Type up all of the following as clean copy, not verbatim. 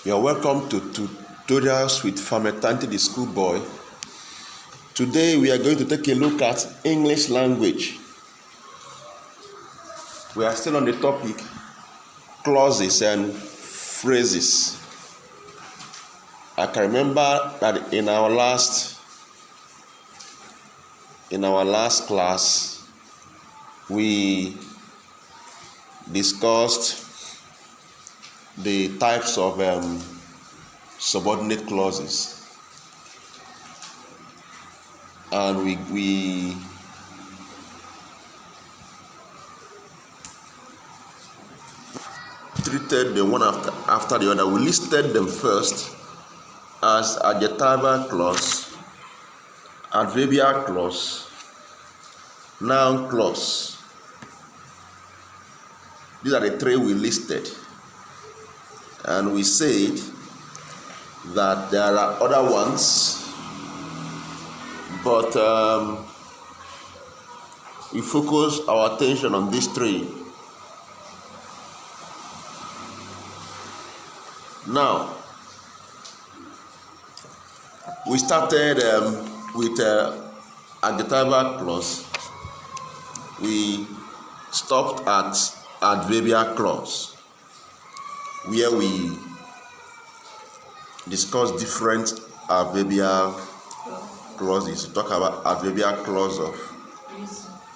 You are welcome to Tutorials with Fametante the Schoolboy. Today we are going to take a look at English language. We are still on the topic clauses and phrases. I can remember that in our last class we discussed the types of subordinate clauses, and we treated them one after the other. We listed them first as adjectival clause, adverbial clause, noun clause. These are the three we listed. And we said that there are other ones, but we focus our attention on these three. Now, we started with adjectival clause. We stopped at adverbial clause, where we discuss different adverbial clauses. We talk about adverbial clause of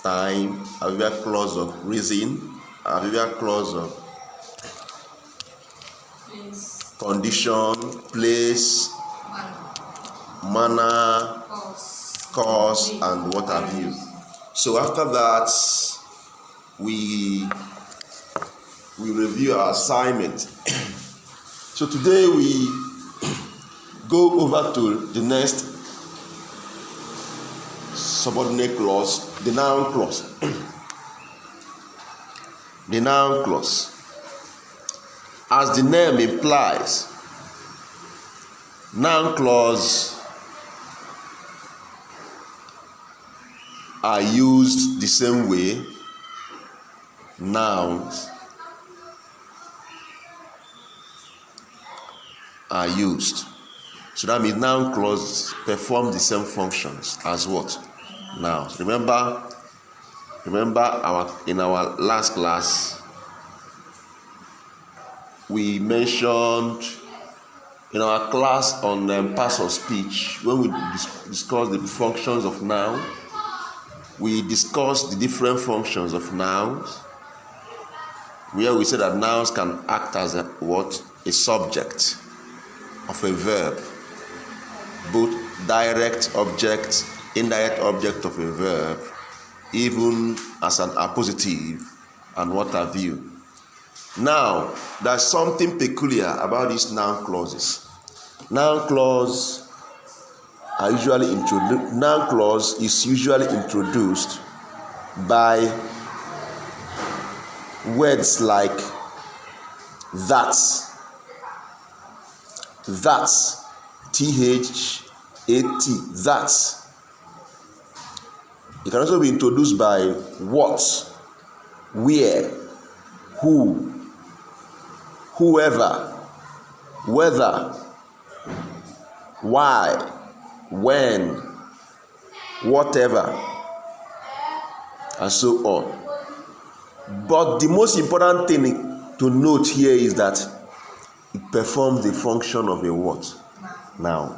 time, adverbial clause of reason, adverbial clause of condition, place, manner, cause, and what have you. So after that, we review our assignment. So today we go over to the next subordinate clause, the noun clause. The noun clause. As the name implies, noun clause are used the same way nouns are used. So that means noun clause perform the same functions as what? Nouns. Remember in our last class we mentioned in our class on parts of speech, when we discussed the functions of noun, we discussed the different functions of nouns, where we said that nouns can act as a subject of a verb, both direct object, indirect object of a verb, even as an appositive, and what have you. Now, there's something peculiar about these noun clauses. Noun clause is usually introduced by words like that, T-H-A-T, that. It can also be introduced by what, where, who, whoever, whether, why, when, whatever, and so on. But the most important thing to note here is that it performs the function of a what? Noun.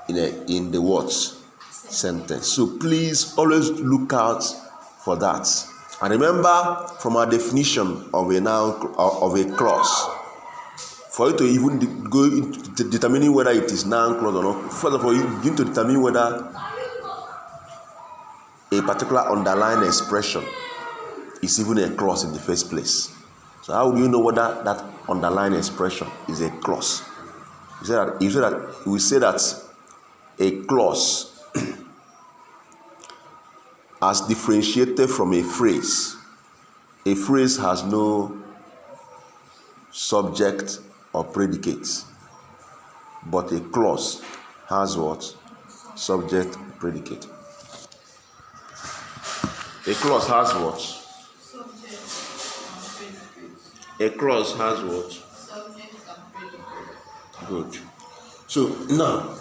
In the what? Sentence. So please always look out for that. And remember from our definition of a noun, of a clause, for you to even go into determining whether it is noun clause or not, first of all, you need to determine whether a particular underlying expression is even a clause in the first place. So how do you know whether that underlying expression is a clause? We say that a clause as differentiated from a phrase. A phrase has no subject or predicate, but a clause has what? Subject, predicate. A clause has what? A clause has what? Subject and predicate. Good. So now,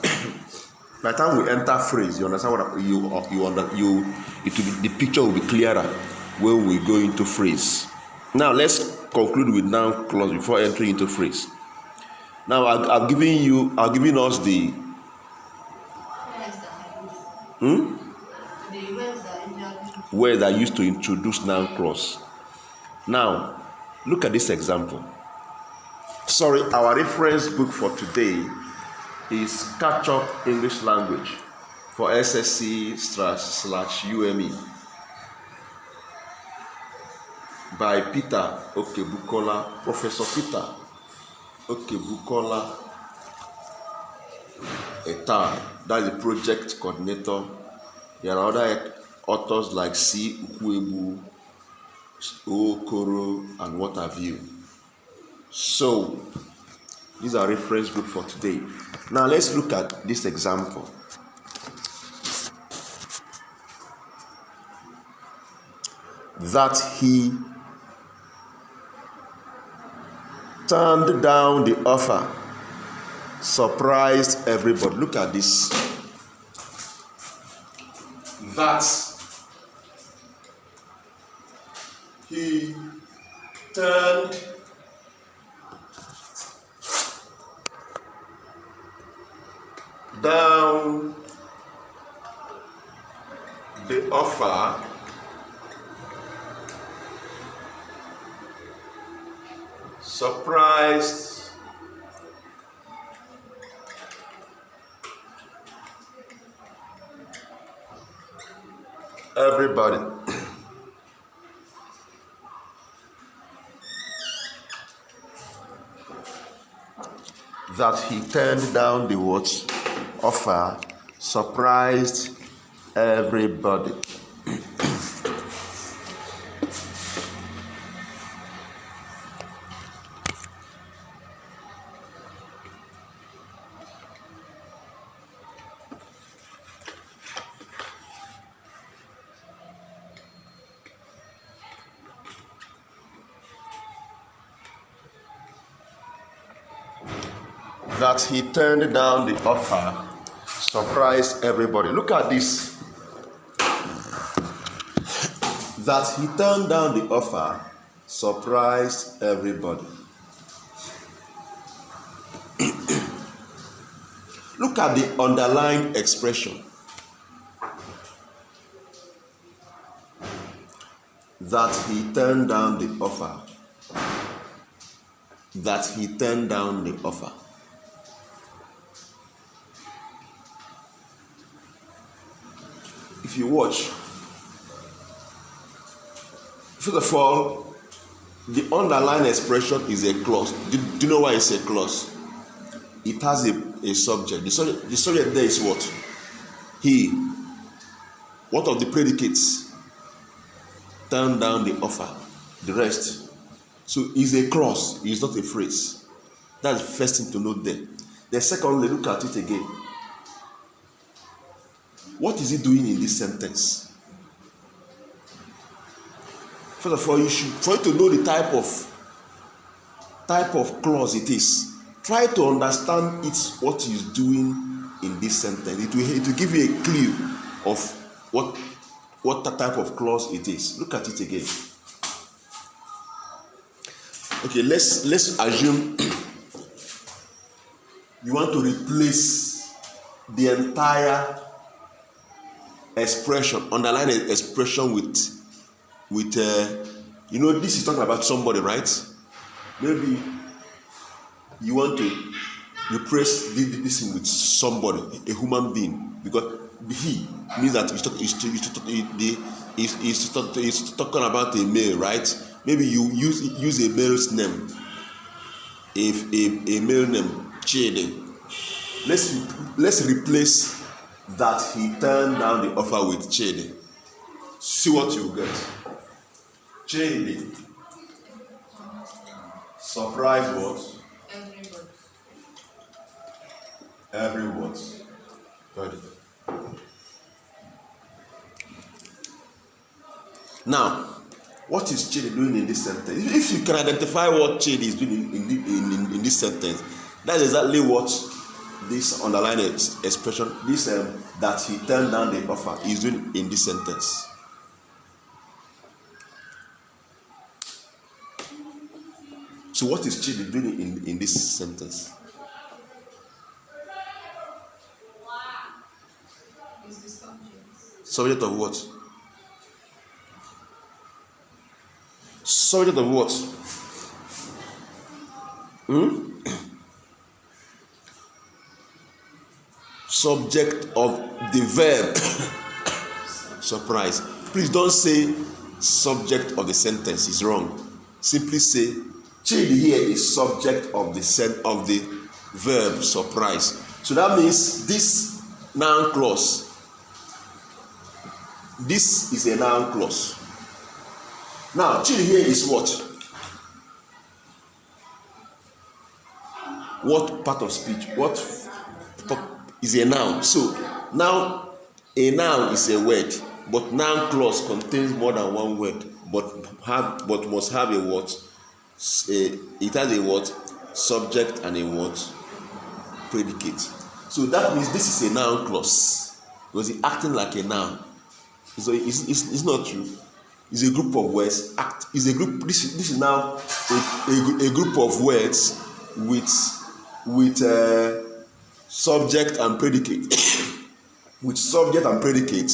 by the time we enter phrase, you understand what it will be, the picture will be clearer when we go into phrase. Now let's conclude with noun clause before entering into phrase. Now I've given us the words that are used to introduce noun clause. Now look at this example. Sorry, our reference book for today is Catch Up English Language for SSC/UME by Peter Okebukola, Professor Peter Okebukola et al. That's the project coordinator. There are other authors like C. Ukwebu, Okoro, and what have you. So, these are reference group for today. Now, let's look at this example. That he turned down the offer surprised everybody. Look at this. That he turned down the offer surprised everybody. That he turned down the what? Offer surprised everybody. That he turned down the offer surprised everybody. Look at this. That he turned down the offer surprised everybody. Look at the underlying expression. That he turned down the offer. That he turned down the offer. If you watch, first of all, the underlying expression is a clause. Do you know why it's a clause? It has a subject. The subject there is what? He. What of the predicates? Turn down the offer. The rest. So it's a clause. It's not a phrase. That's the first thing to note there. Then secondly, look at it again. What is he doing in this sentence? First of all, you should try to know the type of clause it is. Try to understand what he's doing in this sentence. It will give you a clue of what type of clause it is. Look at it again. Okay, let's assume you want to replace the entire expression, underline expression with this is talking about somebody, right? Maybe you want to replace this with somebody, a human being, because he means that he's talking about a male, right? Maybe you use a male's name, if a male name, Chede. Let's replace that he turned down the offer with Chede. See what you get. Chede. Surprise what? Everybody. Got it. Now, What is Chidi doing in this sentence? If you can identify what Chidi is doing in this sentence, that's exactly what this underlined expression, this that he turned down the offer, is doing in this sentence. So what is Chidi doing in this sentence? Is the subject. Subject of what? Subject of what? Subject of the verb. Surprise. Please don't say subject of the sentence. It's wrong. Simply say Chidi here is subject of the verb surprise. So that means this noun clause. This is a noun clause. Now, Chidi here is what? What part of speech? What is a noun? So, now a noun is a word, but noun clause contains more than one word, but must have a what? It has a what? Subject and a what? Predicate. So that means this is a noun clause because it's acting like a noun. So it's not true. It's a group of words. Is a group. This is now a group of words with subject and predicate. With subject and predicate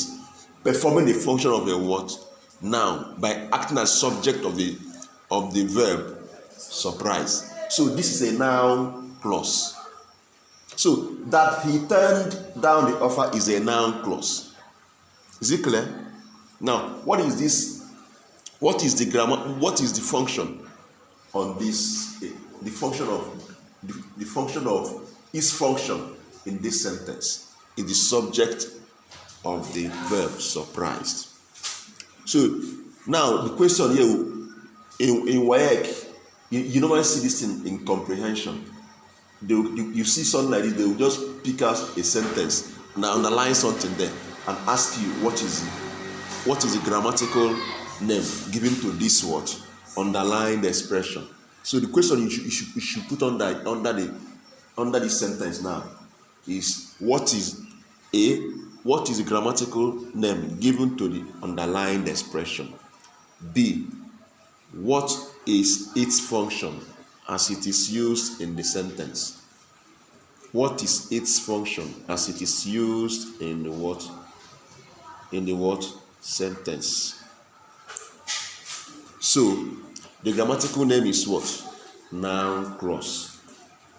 performing the function of a what? Noun by acting as subject of the verb surprise. So this is a noun clause. So that he turned down the offer is a noun clause. Is it clear? Now, what is this? What is the grammar? What is the function on this? The function of his function in this sentence is the subject of the verb surprised. So now the question here in WAEC, you normally see this in comprehension. You see something like this, they will just pick out a sentence and underline something there and ask you what is the grammatical name given to this word, underlined expression. So the question you should put under this sentence now is what is the grammatical name given to the underlined expression? B, what is its function as it is used in the sentence? What is its function as it is used in the what? In the what sentence? So the grammatical name is what? Noun clause.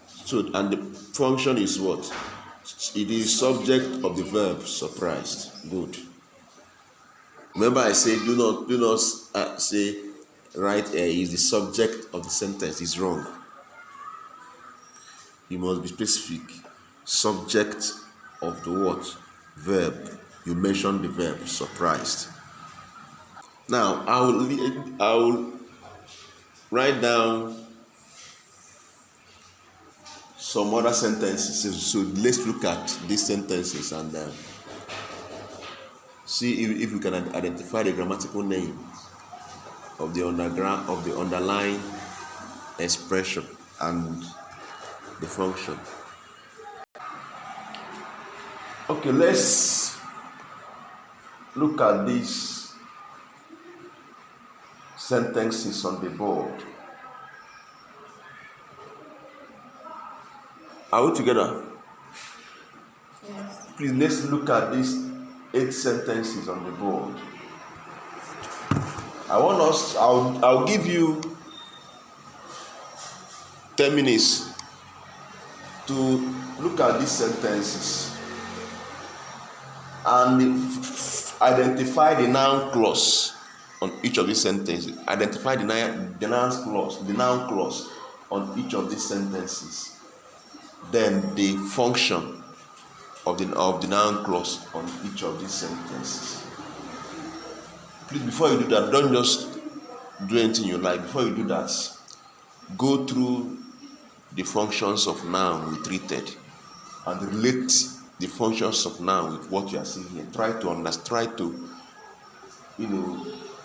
So and the function is what? It is subject of the verb surprised. Good. Remember I said do not say right is the subject of the sentence. Is wrong. You must be specific. Subject of the what? Verb. You mentioned the verb surprised. Now I will write down some other sentences. So let's look at these sentences and see if we can identify the grammatical name of the underlying expression and the function. Okay, let's look at these sentences on the board. Are we together? Yes. Please let's look at these 8 sentences on the board. I'll give you 10 minutes to look at these sentences and identify the noun clause on each of these sentences. Identify the noun clause on each of these sentences. Then the function of the noun clause on each of these sentences. Please, before you do that, don't just do anything you like. Before you do that, go through the functions of noun we treated and relate the functions of noun with what you are seeing here. Try to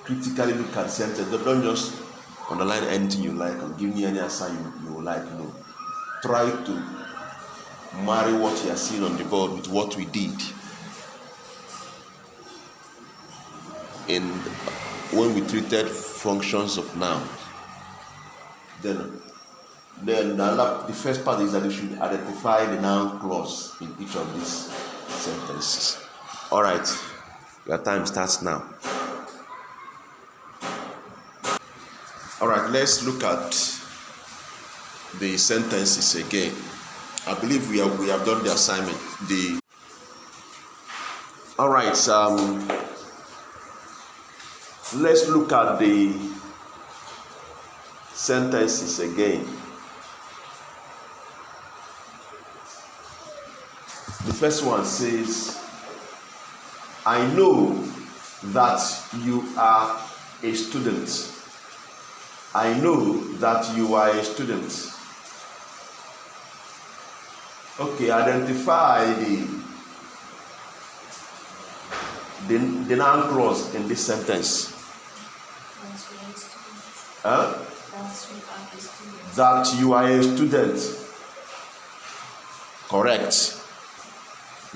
critically look at sentence. Don't just underline anything you like or give me any answer you like. No. Try to marry what you are seeing on the board with what we did when we treated functions of nouns. Then the first part is that you should identify the noun clause in each of these sentences. All right, your time starts now. All right, let's look at the sentences again. I believe we have done the assignment. All right, let's look at the sentences again. The first one says, I know that you are a student. I know that you are a student. Okay, identify the noun clause in this sentence. That you are a student. Correct.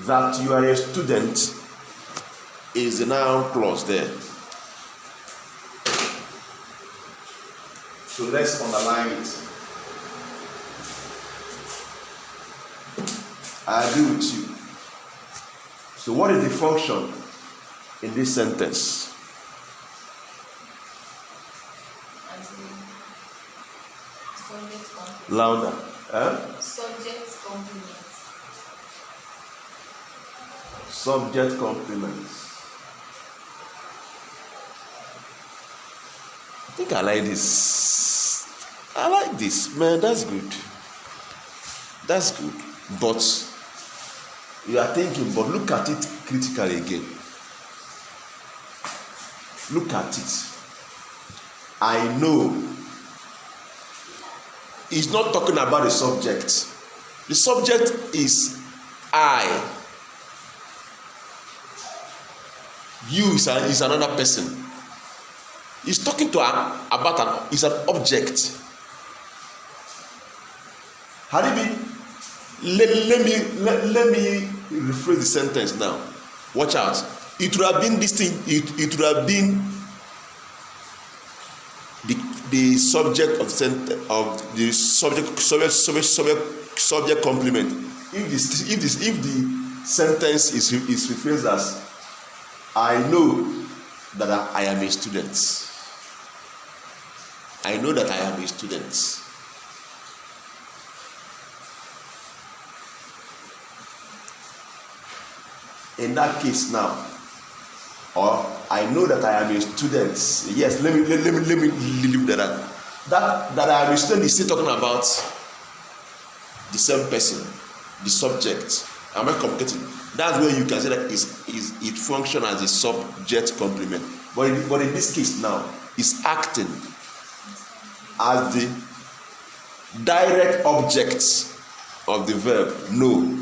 That you are a student is the noun clause there. So let's underline it. I agree with you. So what is the function in this sentence? Louder. Subject complement. Subject complements. I think I like this. I like this. Man, that's good. That's good. But you are thinking, but look at it critically again. Look at it. I know. He's not talking about the subject. The subject is I. You is another person. He's talking to about is an object. How do you let me rephrase the sentence now. Watch out. It would have been this thing. It would have been the subject of the subject complement. If the sentence is rephrased as I know that I am a student. I know that I am a student. In that case now, or I know that I am a student. Yes, let me leave that. That I am a student is still talking about the same person, the subject. Am I complicating? That's where you can say that it functions as a subject complement. But in this case now, it's acting as the direct object of the verb know.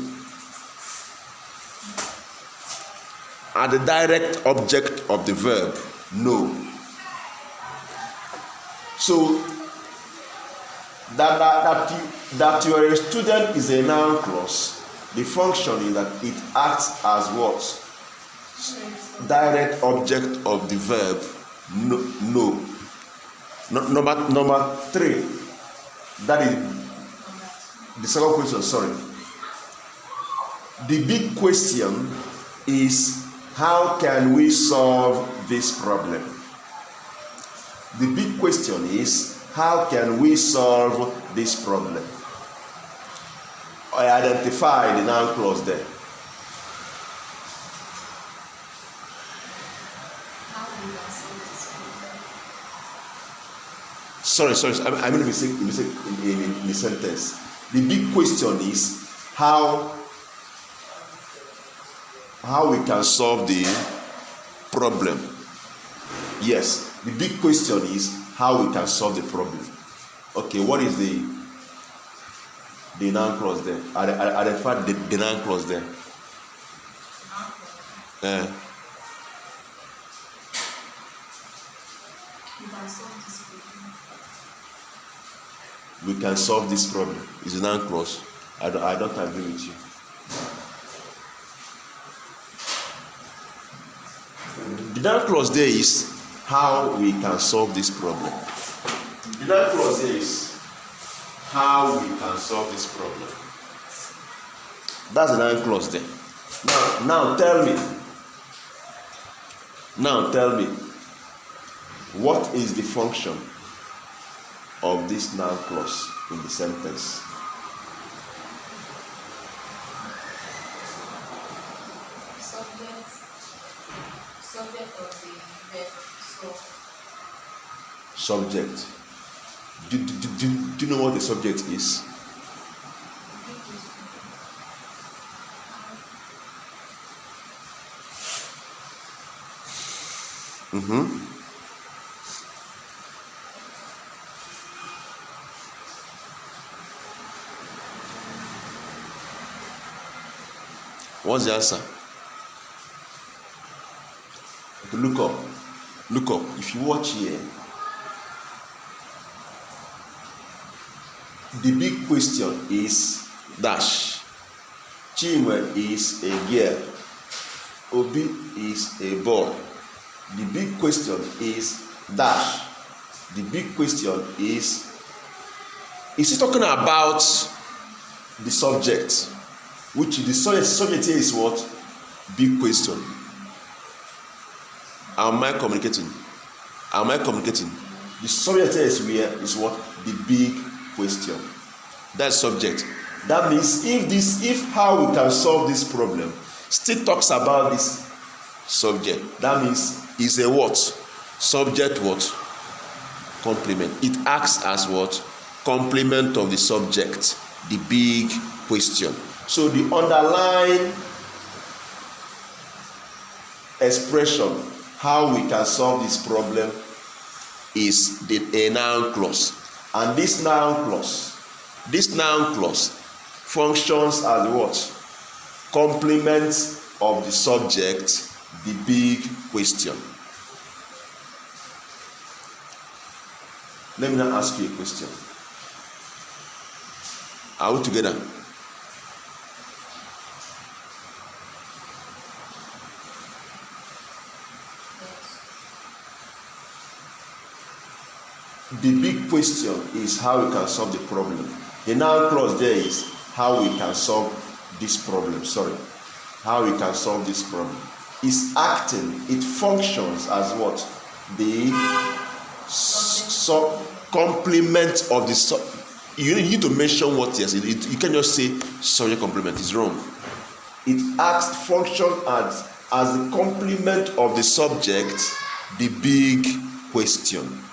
And the direct object of the verb know. So that you are a student is a noun clause. The function is that it acts as what? Direct object of the verb know. Number 3. That is the second question. Sorry. The big question is, how can we solve this problem? The big question is, how can we solve this problem? I identify the noun clause there. Sorry. I made a mistake in the sentence. The big question is how we can solve the problem. Yes, the big question is how we can solve the problem. Okay, what is the noun clause there? Identify the noun clause there. can solve this problem. We can solve this problem. Is a noun clause. I don't agree with you. The noun clause there is how we can solve this problem. The noun clause there is how we can solve this problem. That's the noun clause there. Now tell me. What is the function of this noun clause in the sentence? Subject of the verb. Subject. Do you know what the subject is? What's the answer? Okay, look up. If you watch here, the big question is dash. Chinwe is a girl. Obi is a boy. The big question is dash. The big question is he talking about the subject? Which the subject here is what? Big question. Am I communicating? The subject here is what? The big question. That's subject. That means if how we can solve this problem still talks about this subject, that means is a what? Subject what? Complement. It acts as what? Complement of the subject, the big question. So the underlying expression how we can solve this problem is a noun clause. And this noun clause functions as what? Complement of the subject, the big question. Let me now ask you a question. Are we together? The big question is how we can solve the problem. The noun clause there is how we can solve this problem. How we can solve this problem. It's acting, it functions as what? The complement of the you need to mention what yes. You can't just say subject complement. It's wrong. It acts, function as the complement of the subject, the big question.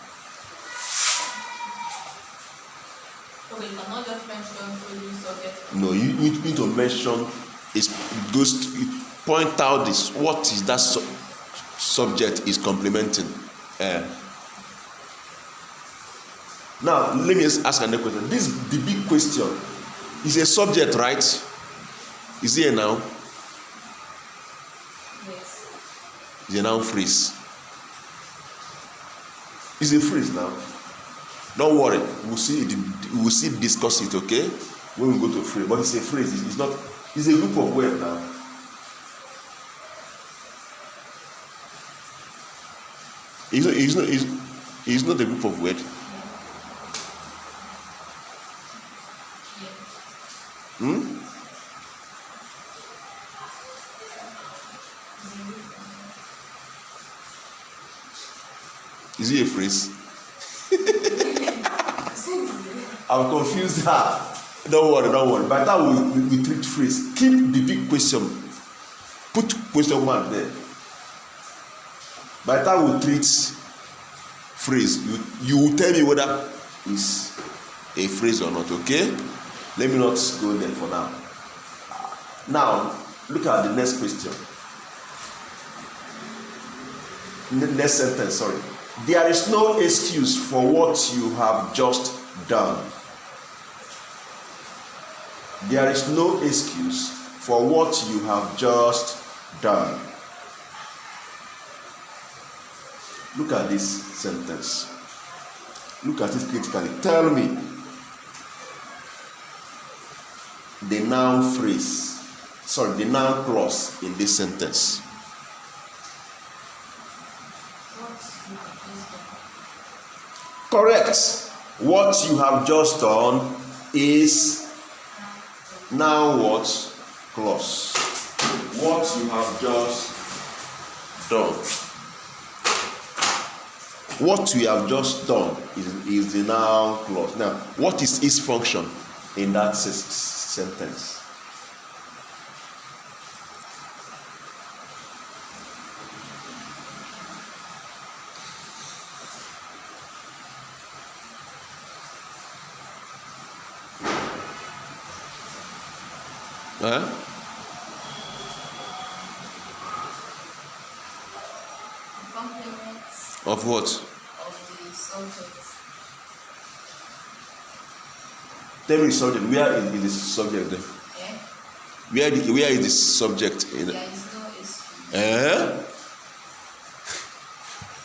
Okay, you cannot just mention only subject. No, you need to mention point out this. What is that subject is complementing? Now let me ask another question. The big question is a subject, right? Is it a noun? Yes. It's a noun phrase. It's a phrase now. Don't worry, we'll see discuss it, okay? When we go to phrase. But it's a phrase, it's not, it's a group of words now. It's not a group of words. Is it a phrase? I'm confused. Don't worry. By the time we treat phrase, keep the big question. Put question mark there. By the time we treat phrase, you will tell me whether it's a phrase or not, okay? Let me not go there for now. Now, look at the next question. The next sentence, sorry. There is no excuse for what you have just done. There is no excuse for what you have just done. Look at this sentence. Look at it critically. Tell me the noun the noun clause in this sentence. Correct. What you have just done is noun what? Clause. What you have just done. What we have just done is the noun clause. Now, what is its function in that sentence? Of what? Of the subject. Tell me the subject. Where is the subject there? Yeah. Where is the subject in? There is no excuse.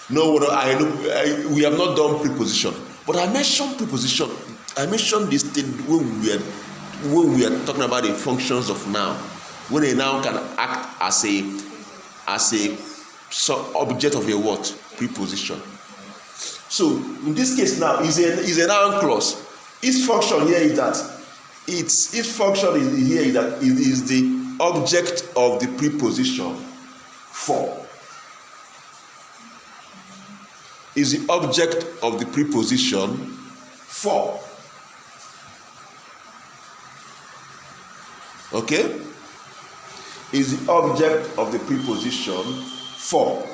No, we have not done preposition. But I mentioned preposition. I mentioned this thing when we are talking about the functions of noun. When a noun can act as a object of a what? Preposition. So in this case now is a noun clause. Its function here is that its function is that it is the object of the preposition for. Is the object of the preposition for. Okay? Is the object of the preposition for.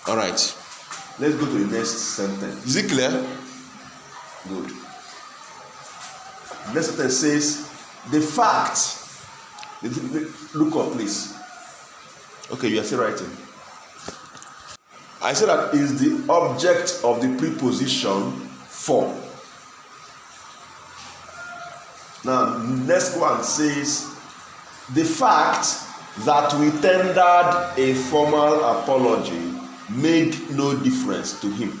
All right. Let's go to the next sentence. Is it clear? Good. The next sentence says, the fact. Look up, please. Okay, you are still writing. I said that is the object of the preposition for. Now, next one says, the fact that we tendered a formal apology made no difference to him.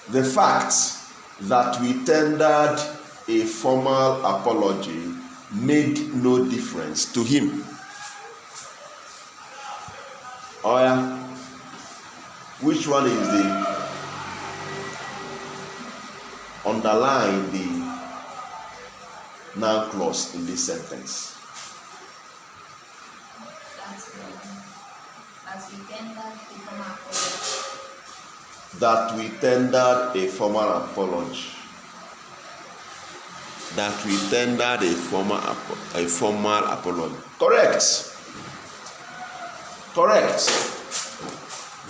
The fact that we tendered a formal apology made no difference to him. Oh yeah. Which one is the underline the noun clause in this sentence? That we tendered a formal apology. That we tendered a formal apology. Correct.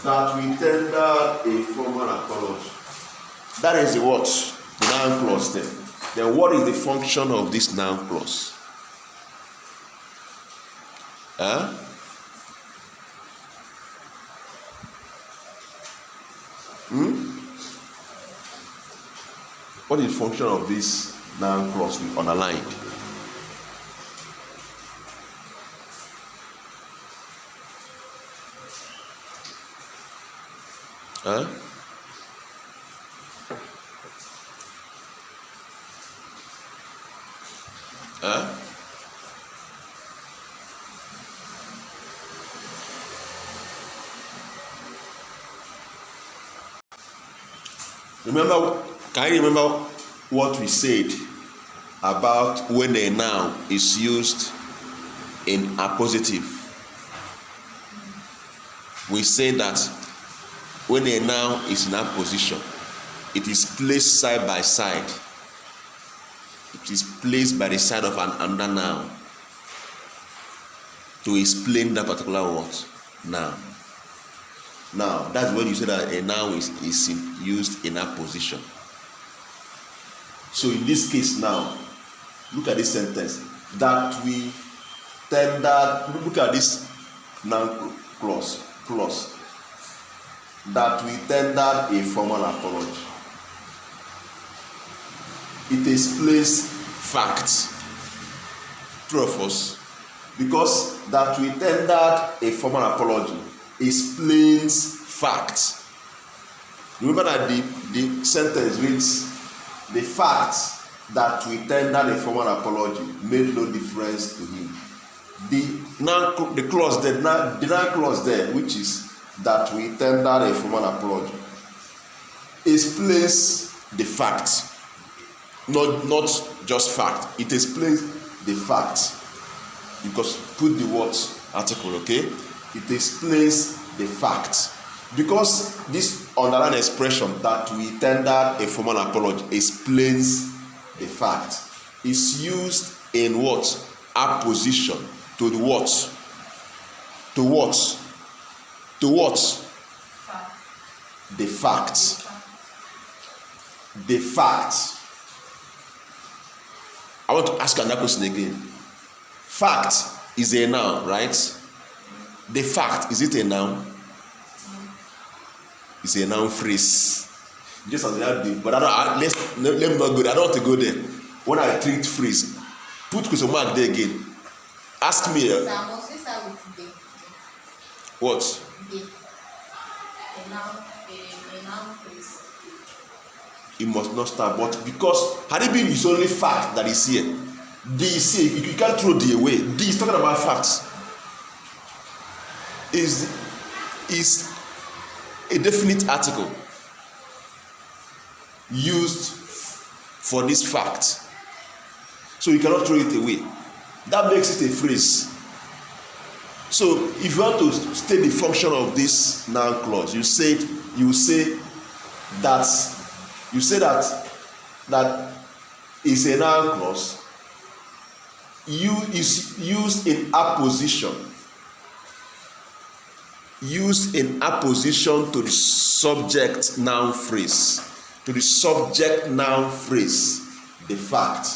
That we tendered a formal apology. That is the what? The noun clause then. Then what is the function of this noun clause? What is the function of this noun clause we underlined? Can you remember what we said about when a noun is used in appositive? We say that when a noun is in apposition, it is placed side by side. It is placed by the side of another noun to explain that particular word, noun. Now, that's when you say that a noun is used in apposition. So in this case now, look at this sentence. That we tendered, look at this noun clause. That we tendered a formal apology. It explains facts. True or false? Because that we tendered a formal apology explains facts. Remember that the sentence reads, the fact that we tendered a formal apology made no difference to him. The clause there, the noun clause there, which is that we tendered a formal apology, explains the fact, not just fact. It explains the fact, because put the word article, okay? It explains the fact, because this underlying expression that we tendered a formal apology explains the fact is used in what? Apposition to the what? To what? To what? Fact. The fact. The fact. I want to ask another question again. Fact is a noun, right? The fact, is it a noun? It's a noun phrase. Just as that did, but let me not go there. I don't want to go there. When I treat phrase, put question mark there again. Ask me. What? A noun phrase. It must not start, but because had it been his only fact that is here, D is here, you can't throw D away. D is talking about facts. Is a definite article used for this fact, so you cannot throw it away. That makes it a phrase. So if you want to state the function of this noun clause, you say that is a noun clause is used in apposition to the subject noun phrase, the fact.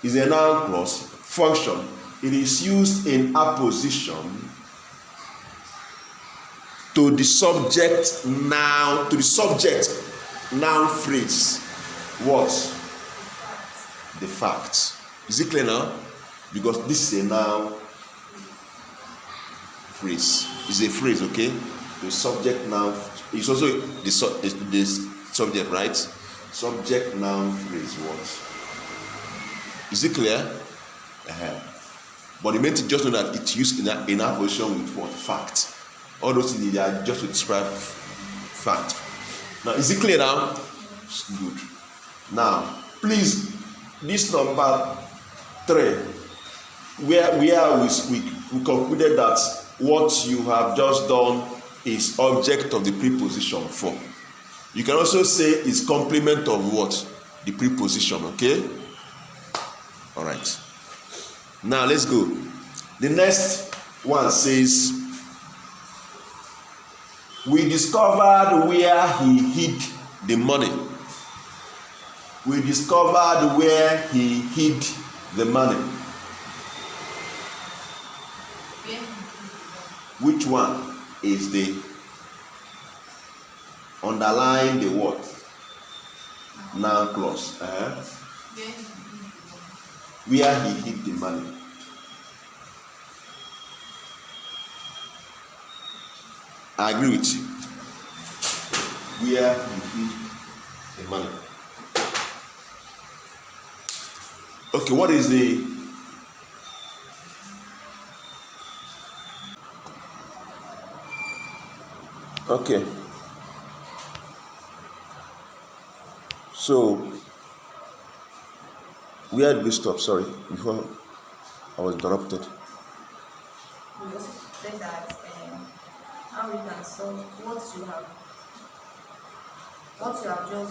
Is a noun clause function. It is used in apposition to the subject noun phrase. What? The fact. Is it clear now? Because this is a noun phrase. It's a phrase, okay? The subject noun is also the subject, right? Subject noun phrase. What? Is it clear? But the main thing, just know that it's used in apposition with what? Fact. All those things, they are just to describe fact. Now, is it clear now? Good. Now, please, this number 3, where we concluded that what you have just done is object of the preposition for. You can also say it's complement of what? The preposition, okay? All right. Now, let's go. The next one says, we discovered where he hid the money. We discovered where he hid the money. Which one is the underline the what? Noun clause. Where he hid the money. I agree with you. Where he hid the money. Okay, what is the okay? So where did we stop? Sorry, before I was interrupted. We also said that how we can solve what you have just done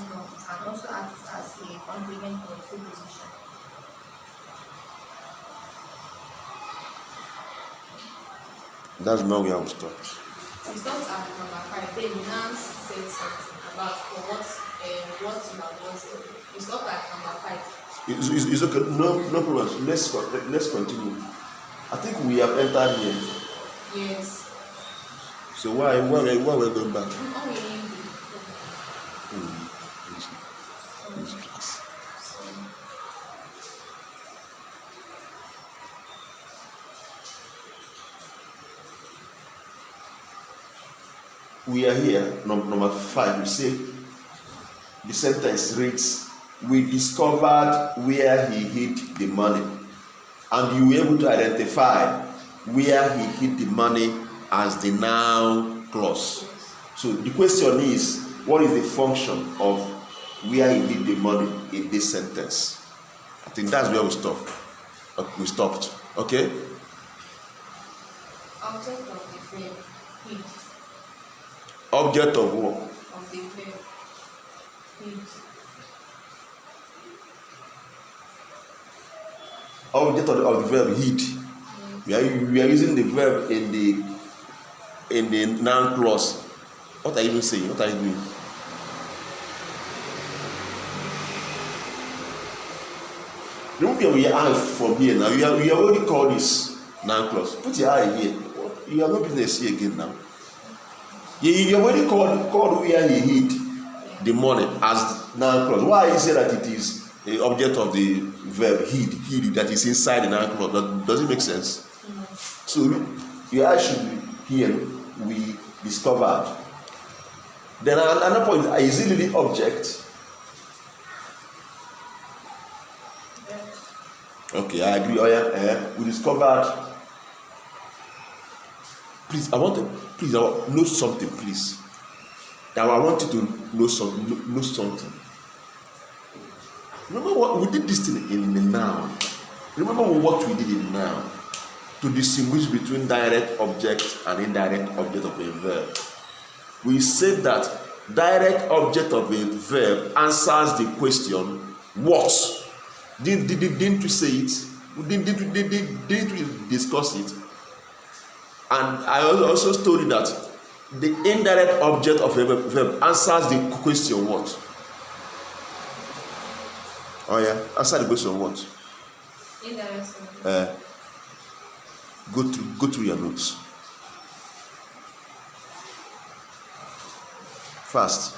can also act as a complement or preposition. That's not where I was stopped. We stopped at number 5. Then you now said something about what you have just done. We stopped at number 5. It's okay. No problem. Let's continue. I think we have entered here. Yes. So why we're going back? we are here, number 5, you say, the sentence reads, we discovered where he hid the money. And you were able to identify where he hid the money as the noun clause. So the question is, what is the function of where he hid the money in this sentence? I think that's where we stopped. Okay? Object of the verb hid. Object of what? Of the verb hid. Object of the verb hid. We are using the verb in the noun clause. What are you even saying? What are you doing? Remove your eye from here now. We have already called this noun clause. Put your eye here. You have no business here again now. You have already called where he hid the money as noun clause. Why is it that it is the object of the verb hid that is inside the noun clause? Does it make sense? So your eye should be here. We discovered. Then another point, is it the object? Okay, I agree. Oh yeah, we discovered. Please, I want to know something, please. Now I want you to know something. Remember what we did this thing in the noun. Remember what we did in noun to distinguish between direct object and indirect object of a verb. We said that direct object of a verb answers the question what. Didn't we say it? Didn't we discuss it? And I also told you that the indirect object of a verb answers the question what. Oh yeah, answer the question what. Indirect. Go through your notes. Fast.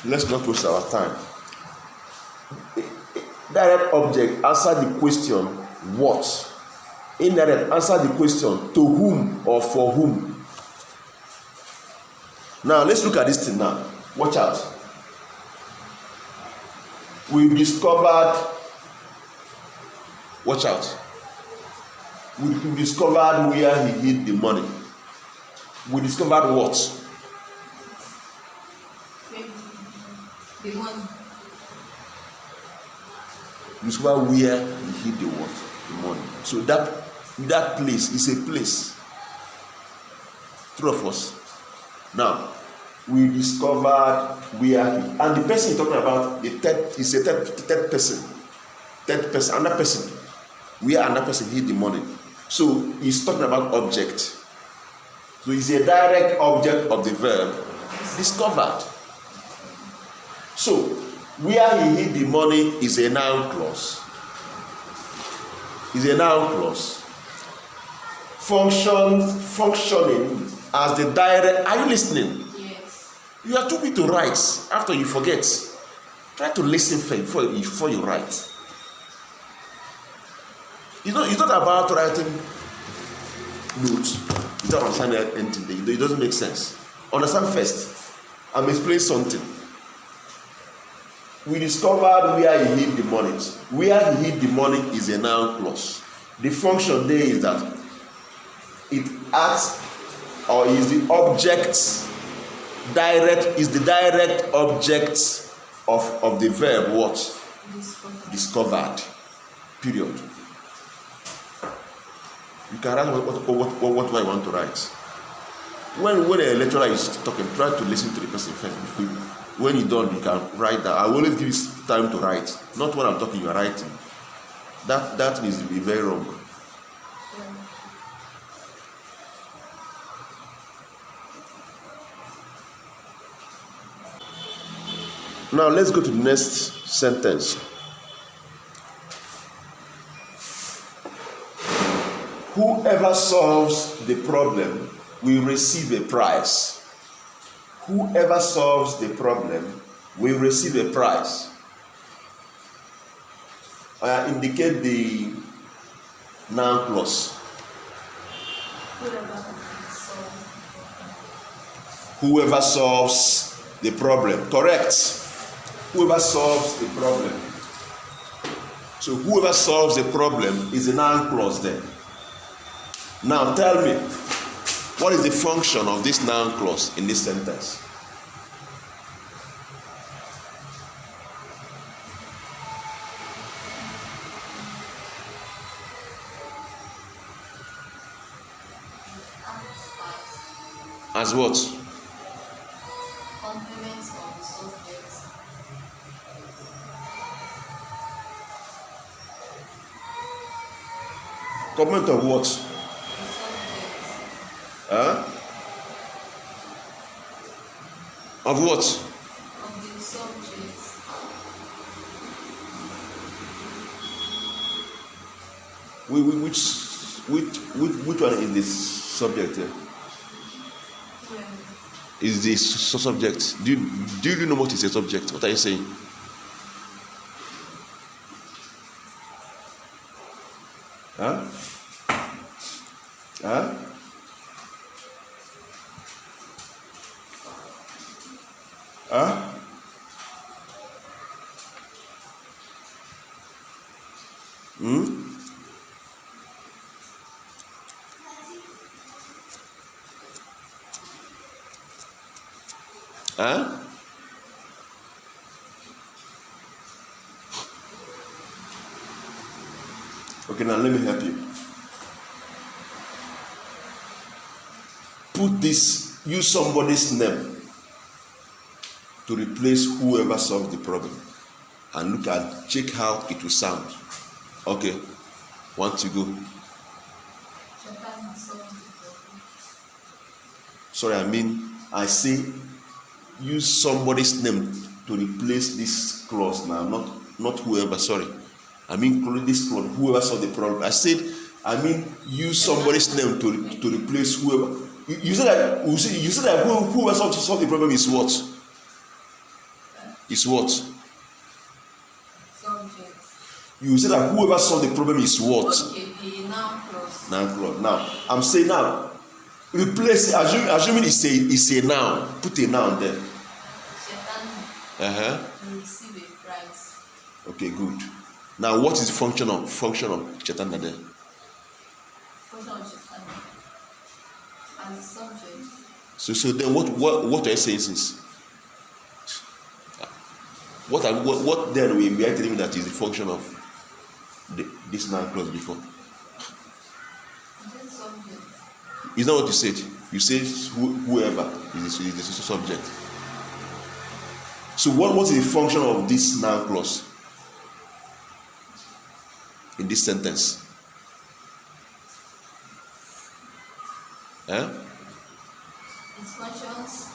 Let's not waste our time. Direct object answer the question what. Indirect answer the question to whom or for whom. Now let's look at this thing now. Watch out. We discovered. Watch out. We discovered where he hid the money. We discovered what? The money. You discover where he hid the what? The money. So that place is a place. True of us. Now, we discovered where he, and the person you're talking about, the third is a third person. Third person, another person. Where another person hid the money. So he's talking about object. So it's a direct object of the verb discovered. So, where he hid the money is a noun clause. Is a noun clause. Functioning as the direct. Are you listening? Yes. You are too quick to write after you forget. Try to listen before you write. It's not about writing notes without understanding anything. It doesn't make sense. Understand first. I'm explaining something. We discovered where he hid the money. Where he hid the money is a noun clause. The function there is that it acts or is the object the direct object of the verb what? Discovered. Period. You can write what I want to write. When a lecturer is talking, try to listen to the person first. When you're done, you can write that. I will always give you time to write. Not when I'm talking, you are writing. That needs to be very wrong. Now let's go to the next sentence. Whoever solves the problem will receive a prize. Whoever solves the problem will receive a prize. Indicate the noun clause. Whoever solves the problem. Correct. Whoever solves the problem. So whoever solves the problem is a noun clause there. Now tell me, what is the function of this noun clause in this sentence? As what? Complement of the subject. Complement of what? The subject. Huh? Of what? Of the subject. Which one is this subject here? Is this subject? Do you know what is a subject? What are you saying? Huh? Huh? Huh? Huh? Okay, now let me help you. Use somebody's name to replace whoever solved the problem and check how it will sound. Okay, 1 to go. Sorry, I say use somebody's name to replace this clause now, not whoever, sorry. This clause, whoever solved the problem. Use somebody's name to replace whoever. You said that whoever solved the problem is what? Is what? Subject. You said that whoever solved the problem is what? Okay, the noun clause. Noun clause. Now, I'm saying now, replace, assuming it's a noun, put a noun there. You receive a prize. Okay, good. Now, what is the function of Chetanda there? Function of Chetanda as a subject. So then, what are you saying since? What then we are telling you that is the function of this noun clause before? Subject. Is that what you said? You said whoever is the subject. So what is the function of this noun clause in this sentence? Its functions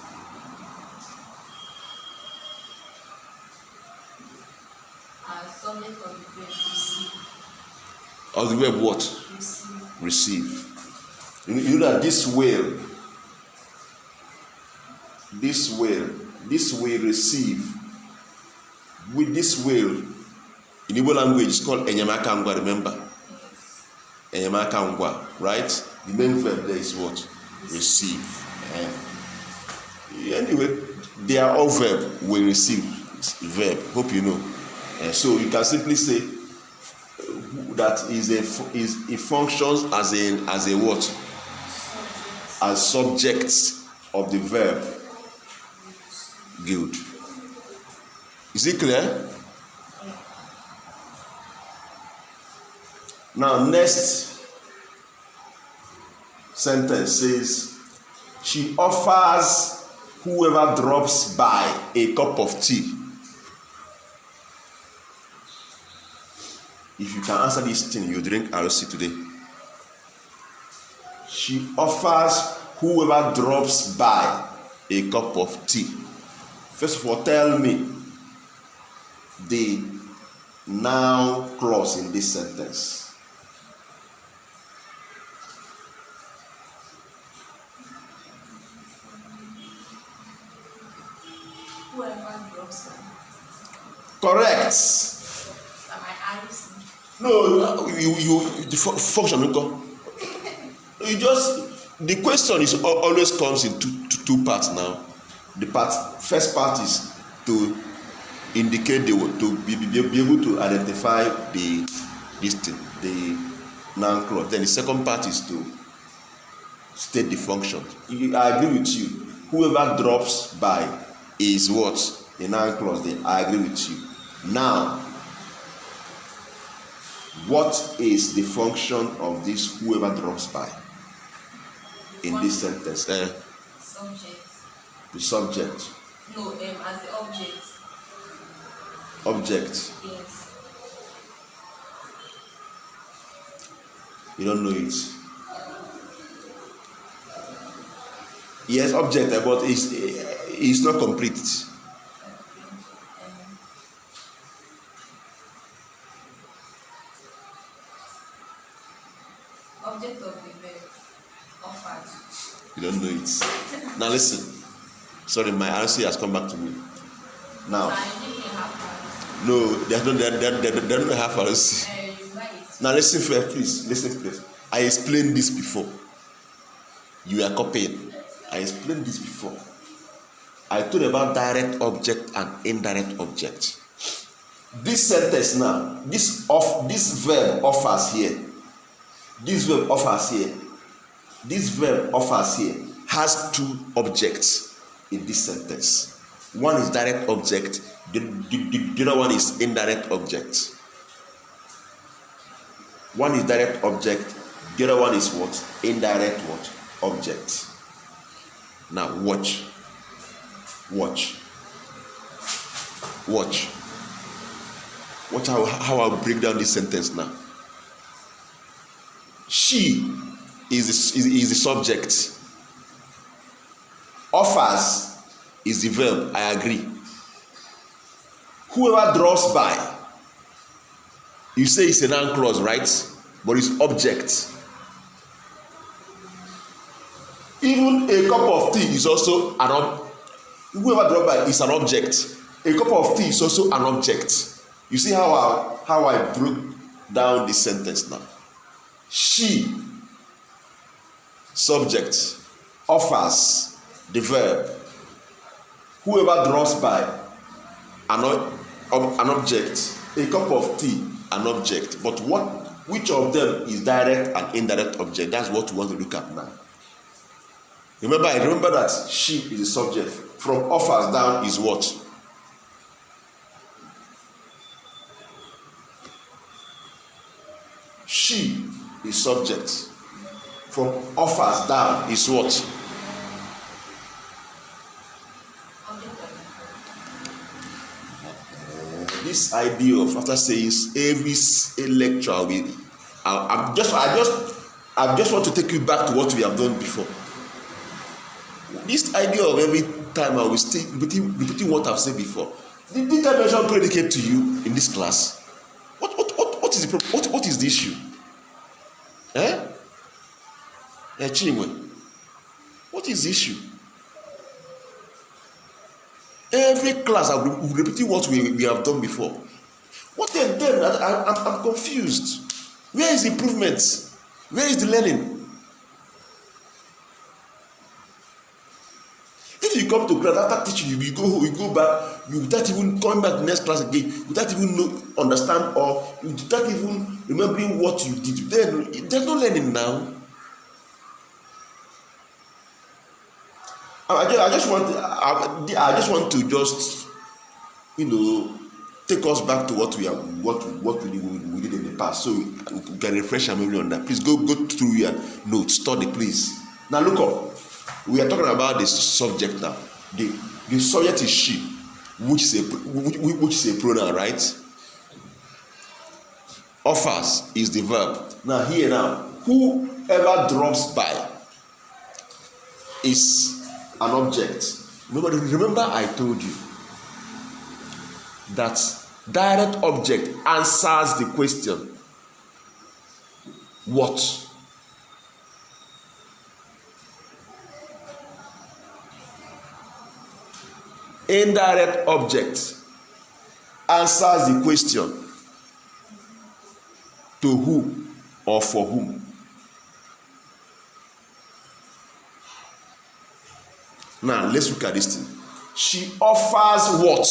are subject of the verb receive. Of the verb what? Receive. You know that this will receive. With this will, in Igbo language, it's called enyemaka ngwa. Remember, enyemaka ngwa, right? The main verb there is what? Receive. Anyway, they are all verb. We receive verb. Hope you know. So you can simply say that it functions as a what? As subjects of the verb. Good. Is it clear? Now, next sentence says, she offers whoever drops by a cup of tea. If you can answer this thing, you drink RC today. She offers whoever drops by a cup of tea. First of all, tell me the noun clause in this sentence. Correct. That my eyes. No, the function will go. You just, the question is always comes in two parts now. The first part is to indicate to be able to identify the noun clause. Then the second part is to state the function. I agree with you. Whoever drops by is what? The noun clause. Then I agree with you. Now, what is the function of this whoever drops by in this sentence? Subject. The subject. No, as the object. Object. Yes. You don't know it. Yes, object, but it's not complete. Object of the verb offers. You don't know it. Now listen. Sorry, my answer has come back to me. Now. No, they don't have answer. Now listen first, please. Listen first. I explained this before. You are copying. I explained this before. I told about direct object and indirect object. This sentence now, this verb offers here. This verb offers here. This verb offers here has two objects in this sentence. One is direct object, the other one is indirect object. One is direct object, the other one is what? Indirect what? Object. Now watch. Watch how I'll break down this sentence now. She is the subject. Offers is the verb. I agree. Whoever draws by, you say it's a noun clause, right? But it's object. Even a cup of tea is also an object. Whoever draws by is an object. A cup of tea is also an object. You see how I broke down this sentence now. She, subject, offers, the verb. Whoever draws by, an object. A cup of tea, an object. But which of them is direct and indirect object? That's what we want to look at now. Remember that she is the subject. From offers down is what? She is subject. From offers down is what? This idea of after saying every lecture, I just want to take you back to what we have done before. This idea of every time I will stay repeating what I've said before. Did I mention predicate to you in this class? What is the problem? What is the issue? Chinwe, what is the issue? Every class I will repeat what we have done before. What then? I'm confused. Where is the improvement? Where is the learning? If you come to class after teaching, you go back, you without even coming back to the next class again, without even understand or without even remembering what you did, then there's no learning now. I just want to just take us back to what we did in the past, so we can refresh our memory on that. Please go through your notes, study, please. Now look up. We are talking about the subject now. The subject is she, which is a pronoun, right? Offers is the verb. Now whoever drops by is an object. Remember I told you that direct object answers the question what. Indirect object answers the question to who or for whom. Now let's look at this thing. She offers what?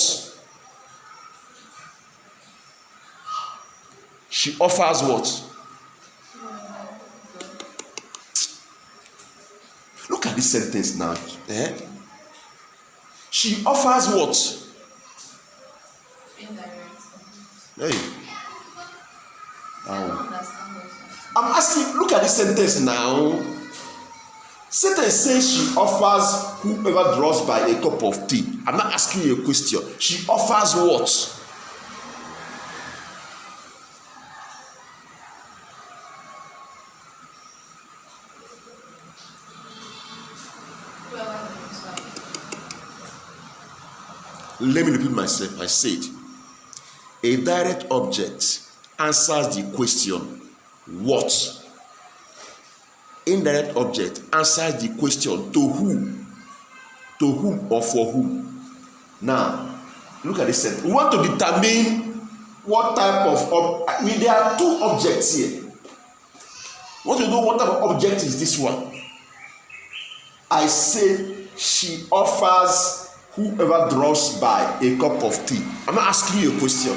She offers what? Look at this sentence now. She offers what? Indirect. Hey. I'm asking, look at this sentence now. Sentence says she offers whoever draws by a cup of tea. I'm not asking you a question. She offers what? Let me repeat myself. I said, a direct object answers the question, what? Indirect object answers the question, to who? To whom or for whom? Now, look at this sentence. We want to determine what type of there are two objects here. We want to know what type of object is this one. I say she offers whoever draws by a cup of tea. I'm not asking you a question.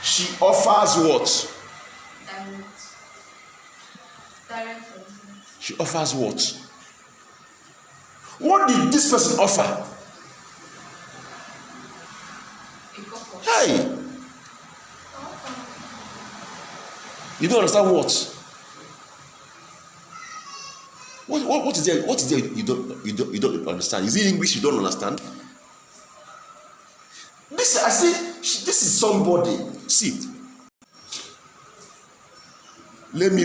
She offers what? Direct. She offers what? What did this person offer? Hey! You don't understand what? What is there? What is there you don't understand? Is it English you don't understand? This I say this is somebody. See, let me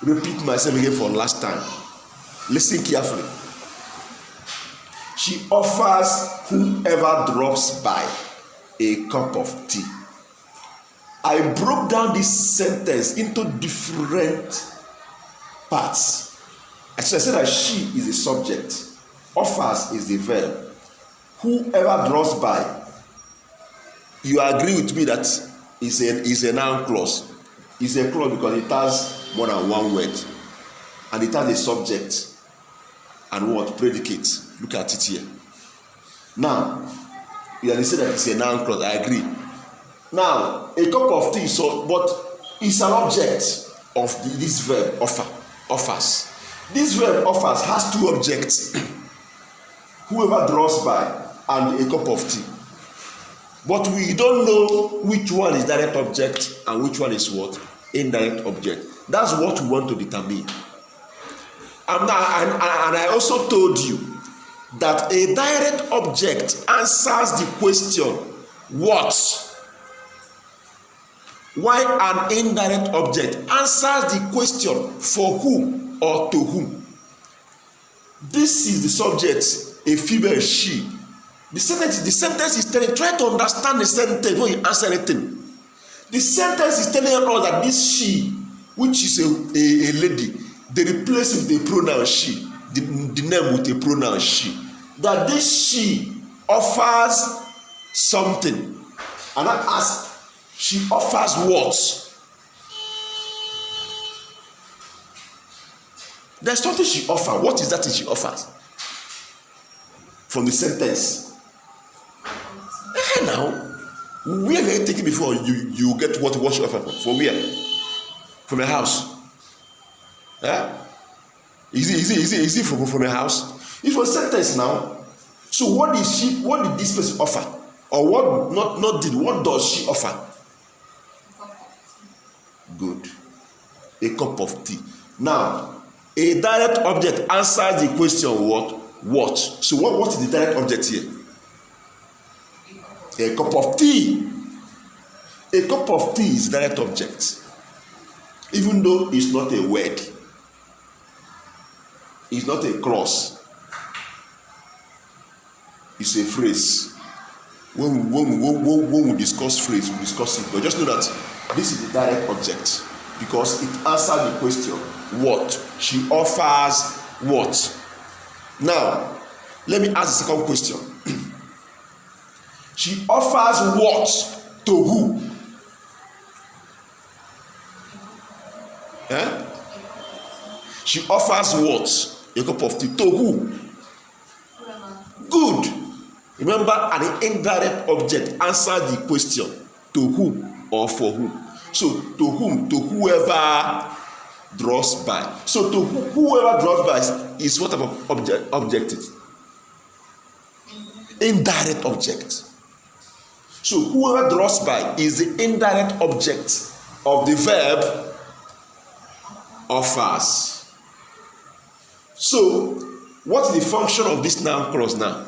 repeat myself again for last time. Listen carefully. She offers whoever drops by a cup of tea. I broke down this sentence into different parts. I said that she is the subject, offers is the verb. Whoever draws by, you agree with me that is a noun clause. It's a clause because it has more than one word, and it has a subject and what? Predicate. Look at it here. Now, you understand that it's a noun clause. I agree. Now, a cup of tea, but it's an object of this verb offers. This verb offers has two objects. Whoever draws by and a cup of tea. But we don't know which one is direct object and which one is what? Indirect object. That's what we want to determine. And I also told you that a direct object answers the question, what? While an indirect object answers the question, for whom or to whom. This is the subject, a female she. The sentence is telling, try to understand the sentence when you answer anything. The sentence is telling us that this she, which is a lady, they replace it with a pronoun she, the name with a pronoun she. That this she offers something. And I ask, she offers what? There's something she offers. What is that thing she offers? From the sentence. Now, where are you taking before you get what she offers from where? From a house. Is it from a house? It was sentence now. So what did this person offer? Or what does she offer? Good. A cup of tea. Now, a direct object answers the question what? So what is the direct object here? A cup of tea. A cup of tea is direct object. Even though it's not a word. It's not a clause. It's a phrase. When we discuss phrase, we discuss it. But just know that this is the direct object. Because it answers the question, what? She offers what? Now, let me ask the second question. She offers what to who? She offers what? A cup of tea to who? Good. Remember, an indirect object answer the question to whom or for whom. So to whom? To whoever draws by. So to whoever draws by is what type of object is? Indirect object. So whoever draws by is the indirect object of the verb offers. So what is the function of this noun clause now?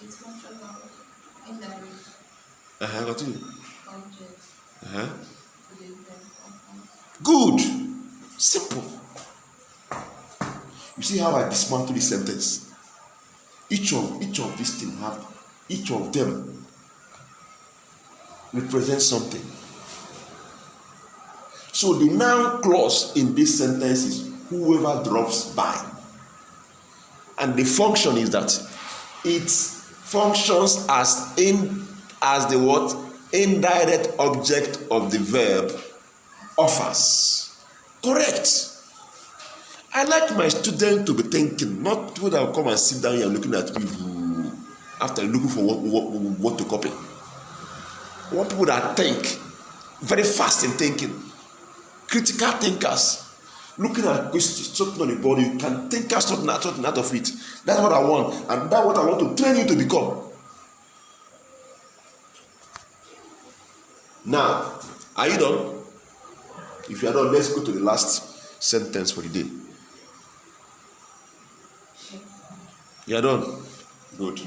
It's function of indirect Continue. object. Good. Simple. You see how I dismantle this sentence? Each of these things each of them represents something. So the noun clause in this sentence is whoever drops by. And the function is that it functions as the what? Indirect object of the verb offers. Correct. I like my student to be thinking, not people that will come and sit down here looking at me after looking for what to copy. I want people that think very fast in thinking, critical thinkers, looking at questions, something on the board, you can think something out of it. That's what I want, and that's what I want to train you to become. Now, are you done? If you are done, let's go to the last sentence for the day. You are done? Good.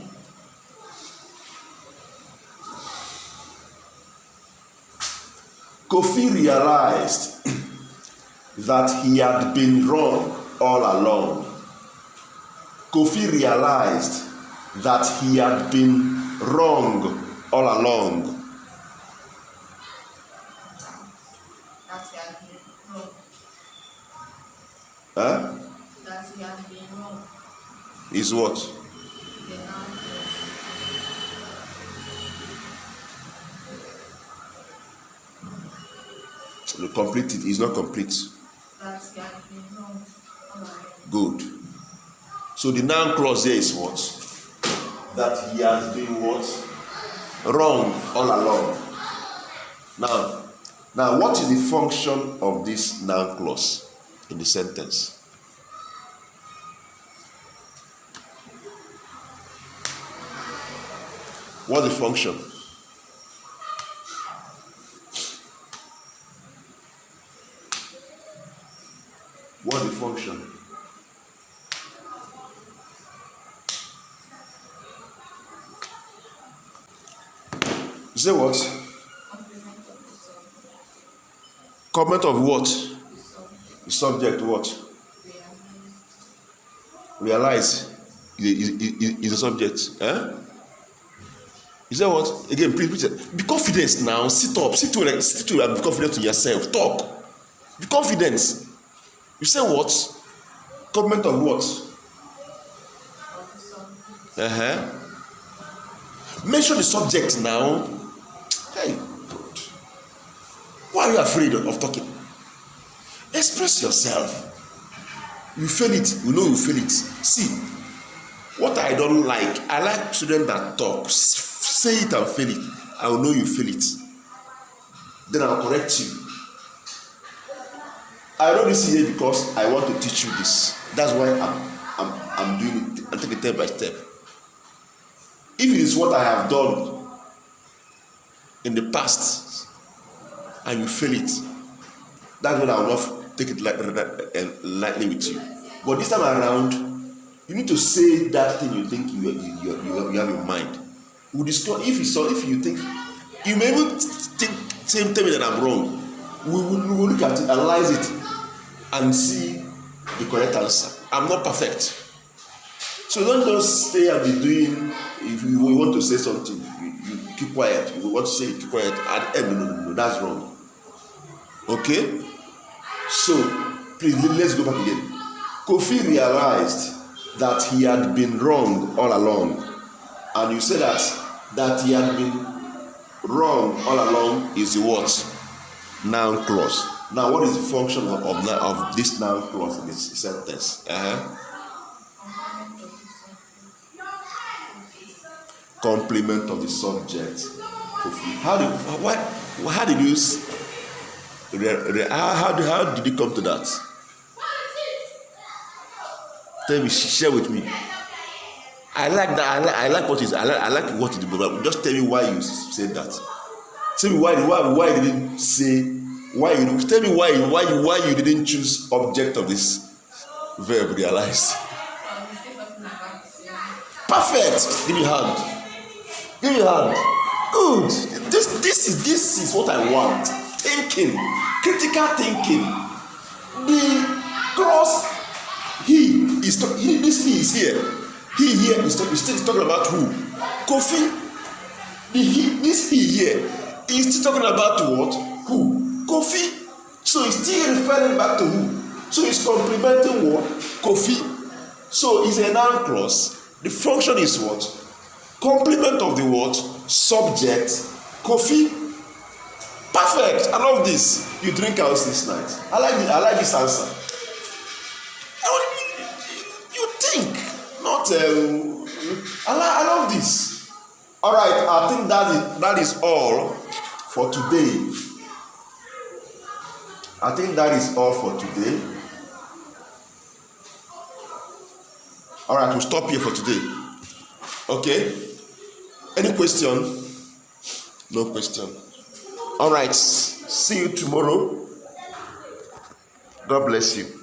Kofi realized that he had been wrong all along. Kofi realized that he had been wrong all along. That he had been wrong. That he had been wrong. Is what? The noun clause. Complete it. It's not complete. That he had been wrong all along. Good. So the noun clause here is what? That he has been what? Wrong all along. Now, what is the function of this noun clause in the sentence? What's the function? What's the function? Say what? Comment of what? The subject what? Realize is the subject. You say what? Again, please be confident now. Sit up, sit to and be confident in yourself. Talk. Be confident. You say what? Comment of what? Mention the subject now. Hey, God. Why are you afraid of talking? Express yourself. You feel it. You know you feel it. See, what I don't like, I like students that talk. Say it and feel it. I will know you feel it. Then I'll correct you. I wrote this here because I want to teach you this. That's why I'm doing it. I'm taking it step by step. If it is what I have done in the past and you feel it, that's when I will not take it lightly with you. But this time around, you need to say that thing you think you have in mind. We'll discuss if you think you may even tell me that I'm wrong. We will look at it, analyze it, and see the correct answer. I'm not perfect. So don't just stay and be doing. If you want to say something, you keep quiet. You want to say it, keep quiet. At the end, no, that's wrong. Okay? So please let's go back again. Kofi realized that he had been wrong all along. And you say that he had been wrong all along is the what? Noun clause. Now, what is the function of this noun clause in this sentence? Complement of the subject. How did you come to that? Tell me, share with me. I like that. I like what is. I like what it is. But just tell me why you said that. Tell me why you didn't say why you. Tell me why you didn't choose object of this verb. Realize. Perfect. Give me a hand. Give me a hand. Good. This is what I want. Thinking, critical thinking. The clause he is here. He here is talking about who? Kofi. This he here is still talking about what? Who? Kofi. So he's still referring back to who? So he's complimenting what? Kofi. So it's a noun clause. The function is what? Complement of the what? Subject. Kofi. Perfect. I love this. You drink house this night. I like this answer. You think. Not I love this. All right, I think that is all for today. I think that is all for today. All right, we'll stop here for today. Okay? Any question? No question. All right, see you tomorrow. God bless you.